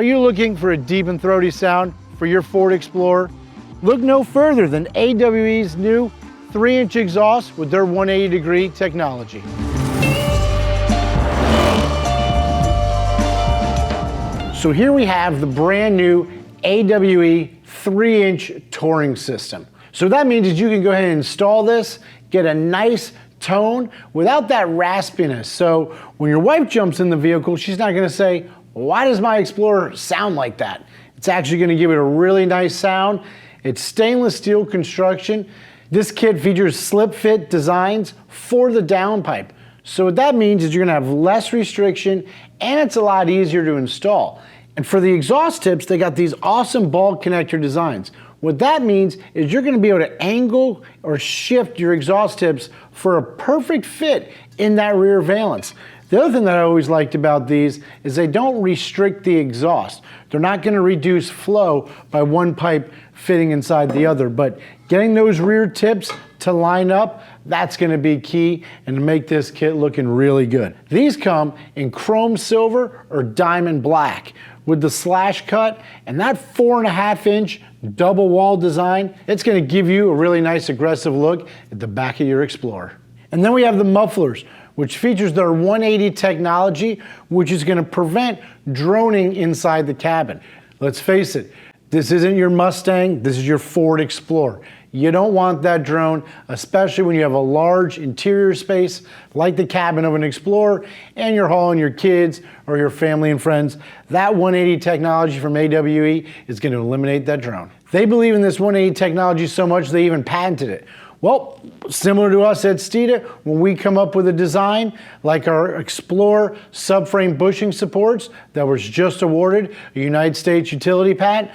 Are you looking for a deep and throaty sound for your Ford Explorer? Look no further than AWE's new 3-inch exhaust with their 180-degree technology. So here we have the brand new AWE 3-inch touring system. So what that means is you can go ahead and install this, get a nice tone without that raspiness. So when your wife jumps in the vehicle, she's not gonna say, why does my Explorer sound like that? It's actually gonna give it a really nice sound. It's stainless steel construction. This kit features slip fit designs for the downpipe. So what that means is you're gonna have less restriction and it's a lot easier to install. And for the exhaust tips, they got these awesome ball connector designs. What that means is you're gonna be able to angle or shift your exhaust tips for a perfect fit in that rear valance. The other thing that I always liked about these is they don't restrict the exhaust. They're not gonna reduce flow by one pipe fitting inside the other, but getting those rear tips to line up, that's gonna be key and to make this kit looking really good. These come in chrome silver or diamond black with the slash cut and that 4.5-inch double wall design. It's gonna give you a really nice aggressive look at the back of your Explorer. And then we have the mufflers, which features their 180 technology, which is gonna prevent droning inside the cabin. Let's face it, this isn't your Mustang, this is your Ford Explorer. You don't want that drone, especially when you have a large interior space like the cabin of an Explorer and you're hauling your kids or your family and friends. That 180 technology from AWE is going to eliminate that drone. They believe in this 180 technology so much they even patented it. Well, similar to us at Steeda, when we come up with a design like our Explorer subframe bushing supports that was just awarded a United States utility patent,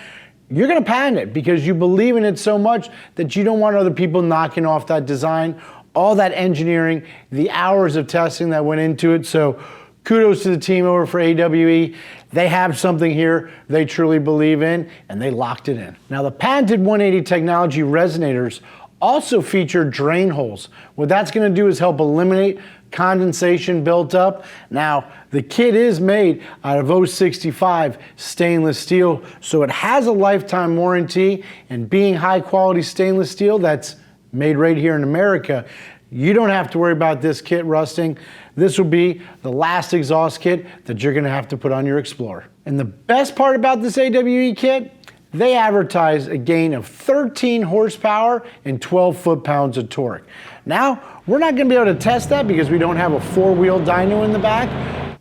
you're gonna patent it because you believe in it so much that you don't want other people knocking off that design, all that engineering, the hours of testing that went into it. So kudos to the team over for AWE. They have something here they truly believe in and they locked it in. Now the patented 180 technology resonators also feature drain holes. What that's gonna do is help eliminate condensation built up. Now, the kit is made out of 065 stainless steel, so it has a lifetime warranty, and being high quality stainless steel that's made right here in America, you don't have to worry about this kit rusting. This will be the last exhaust kit that you're gonna have to put on your Explorer. And the best part about this AWE kit, they advertise a gain of 13 horsepower and 12 foot-pounds of torque. Now, we're not gonna be able to test that because we don't have a 4-wheel dyno in the back,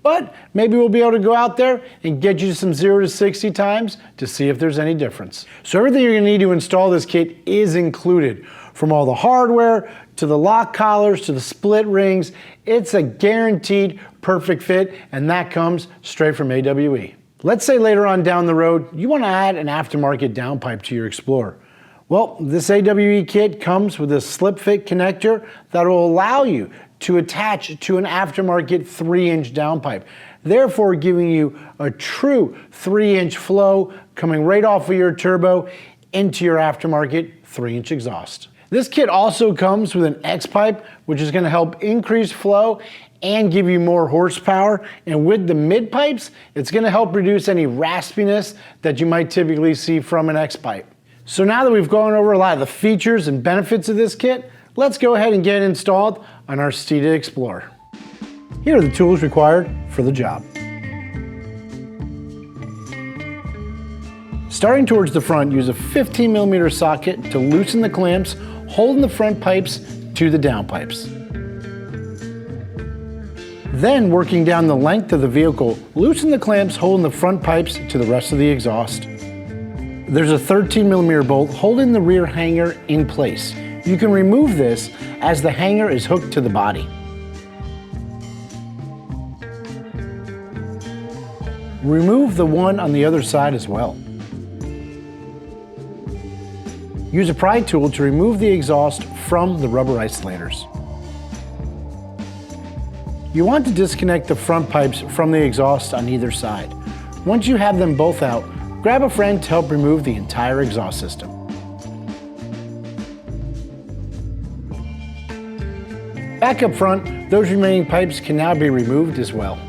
but maybe we'll be able to go out there and get you some 0 to 60 times to see if there's any difference. So everything you're gonna need to install this kit is included. From all the hardware, to the lock collars, to the split rings, it's a guaranteed perfect fit, and that comes straight from AWE. Let's say later on down the road, you want to add an aftermarket downpipe to your Explorer. Well, this AWE kit comes with a slip fit connector that will allow you to attach to an aftermarket 3-inch downpipe, therefore giving you a true 3-inch flow coming right off of your turbo into your aftermarket 3-inch exhaust. This kit also comes with an X-pipe, which is going to help increase flow and give you more horsepower. And with the mid pipes, it's gonna help reduce any raspiness that you might typically see from an X-pipe. So now that we've gone over a lot of the features and benefits of this kit, let's go ahead and get it installed on our Steeda Explorer. Here are the tools required for the job. Starting towards the front, use a 15mm socket to loosen the clamps, holding the front pipes to the downpipes. Then, working down the length of the vehicle, loosen the clamps holding the front pipes to the rest of the exhaust. There's a 13mm bolt holding the rear hanger in place. You can remove this as the hanger is hooked to the body. Remove the one on the other side as well. Use a pry tool to remove the exhaust from the rubber isolators. You want to disconnect the front pipes from the exhaust on either side. Once you have them both out, grab a friend to help remove the entire exhaust system. Back up front, those remaining pipes can now be removed as well.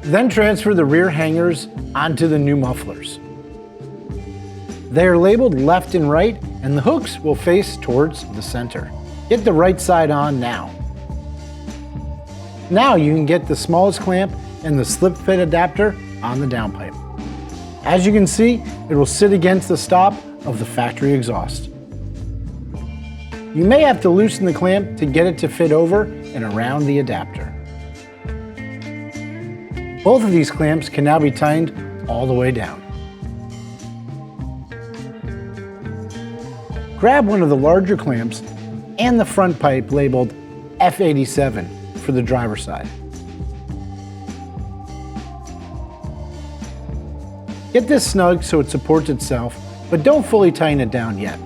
Then transfer the rear hangers onto the new mufflers. They are labeled left and right, and the hooks will face towards the center. Get the right side on now. Now you can get the smallest clamp and the slip fit adapter on the downpipe. As you can see, it will sit against the stop of the factory exhaust. You may have to loosen the clamp to get it to fit over and around the adapter. Both of these clamps can now be tightened all the way down. Grab one of the larger clamps and the front pipe labeled F87 for the driver's side. Get this snug so it supports itself, but don't fully tighten it down yet.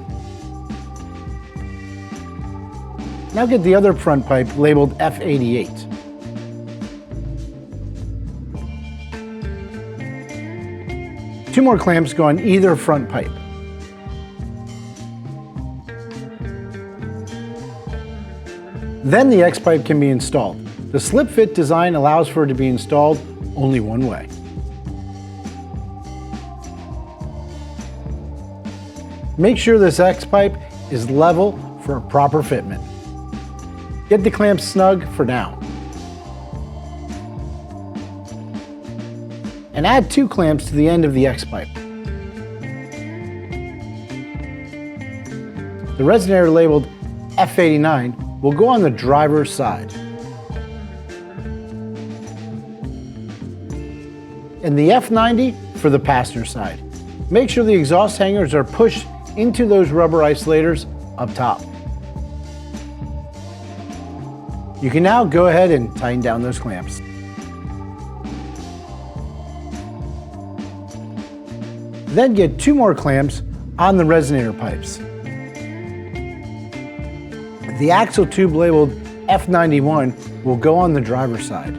Now get the other front pipe labeled F88. Two more clamps go on either front pipe. Then the X pipe can be installed. The slip fit design allows for it to be installed only one way. Make sure this X pipe is level for a proper fitment. Get the clamps snug for now. And add two clamps to the end of the X pipe. The resonator labeled F89 will go on the driver's side. And the F90 for the passenger side. Make sure the exhaust hangers are pushed into those rubber isolators up top. You can now go ahead and tighten down those clamps. Then get two more clamps on the resonator pipes. The axle tube labeled F91 will go on the driver's side.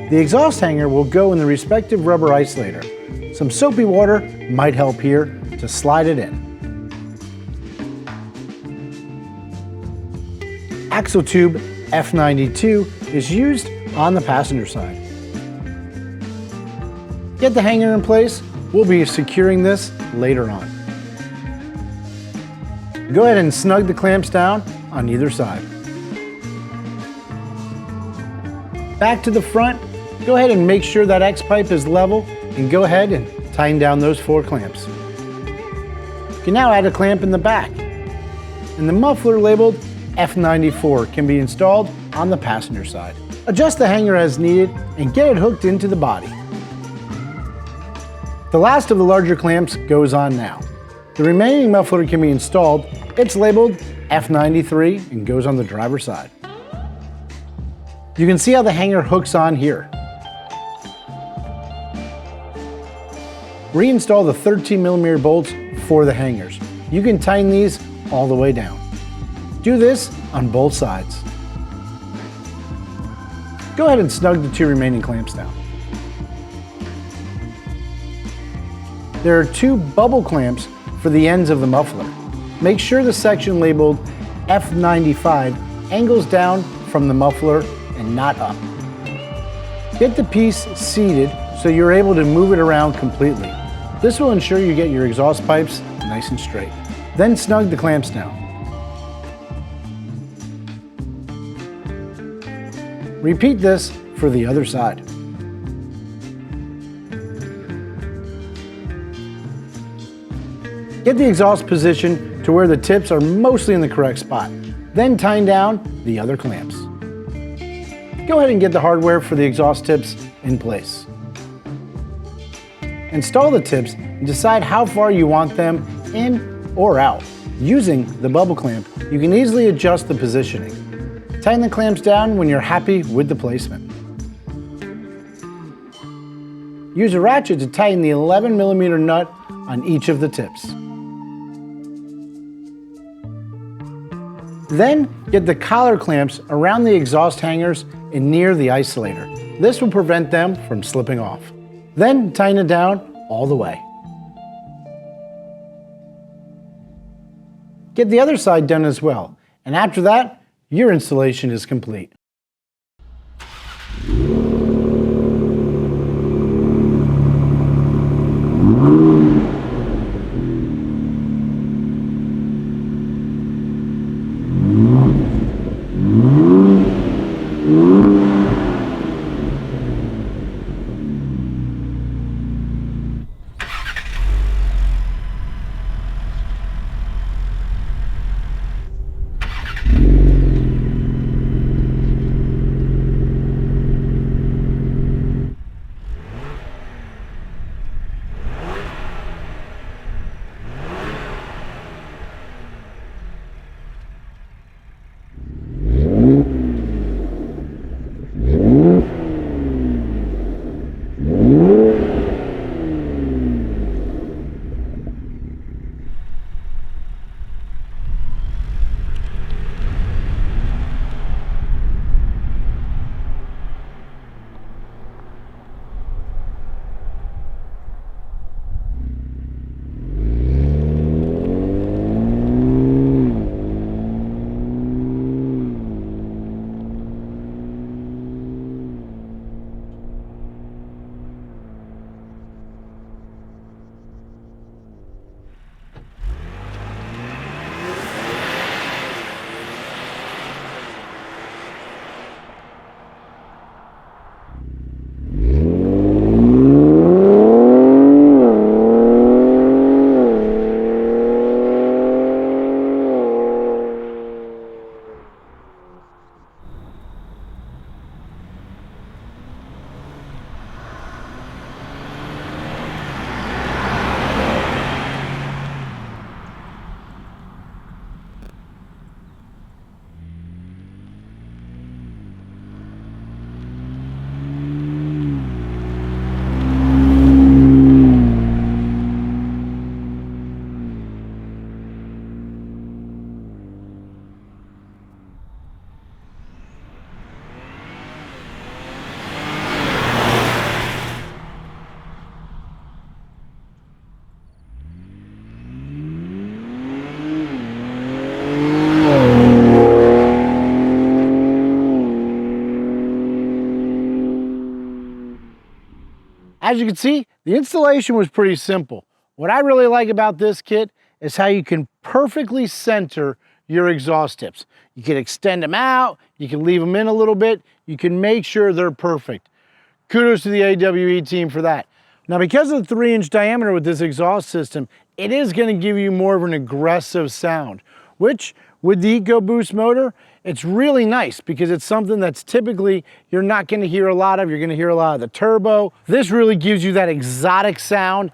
The exhaust hanger will go in the respective rubber isolator. Some soapy water might help here to slide it in. Axle tube F92 is used on the passenger side. Get the hanger in place. We'll be securing this later on. Go ahead and snug the clamps down on either side. Back to the front, go ahead and make sure that X pipe is level and go ahead and tighten down those four clamps. You can now add a clamp in the back. And the muffler labeled F94 can be installed on the passenger side. Adjust the hanger as needed and get it hooked into the body. The last of the larger clamps goes on now. The remaining muffler can be installed. It's labeled F93 and goes on the driver's side. You can see how the hanger hooks on here. Reinstall the 13mm bolts for the hangers. You can tighten these all the way down. Do this on both sides. Go ahead and snug the two remaining clamps down. There are two bubble clamps for the ends of the muffler. Make sure the section labeled F95 angles down from the muffler and not up. Get the piece seated so you're able to move it around completely. This will ensure you get your exhaust pipes nice and straight. Then snug the clamps down. Repeat this for the other side. Get the exhaust position to where the tips are mostly in the correct spot. Then tighten down the other clamps. Go ahead and get the hardware for the exhaust tips in place. Install the tips and decide how far you want them in or out. Using the bubble clamp, you can easily adjust the positioning. Tighten the clamps down when you're happy with the placement. Use a ratchet to tighten the 11mm nut on each of the tips. Then get the collar clamps around the exhaust hangers and near the isolator. This will prevent them from slipping off. Then tighten it down all the way. Get the other side done as well, and after that, your installation is complete. As you can see, the installation was pretty simple. What I really like about this kit is how you can perfectly center your exhaust tips. You can extend them out, you can leave them in a little bit, you can make sure they're perfect. Kudos to the AWE team for that. Now, because of the 3-inch diameter with this exhaust system, it is going to give you more of an aggressive sound, which with the EcoBoost motor, it's really nice because it's something that's typically you're not going to hear a lot of. You're going to hear a lot of the turbo. This really gives you that exotic sound,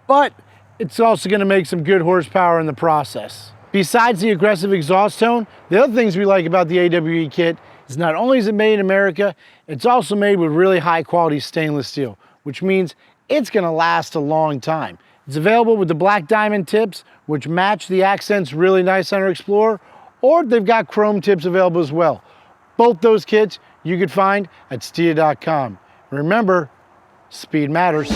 but it's also going to make some good horsepower in the process. Besides the aggressive exhaust tone, the other things we like about the AWE kit is not only is it made in America, it's also made with really high quality stainless steel, which means it's going to last a long time. It's available with the black diamond tips, which match the accents really nice on our Explorer, or they've got chrome tips available as well. Both those kits you could find at Steeda.com. Remember, speed matters.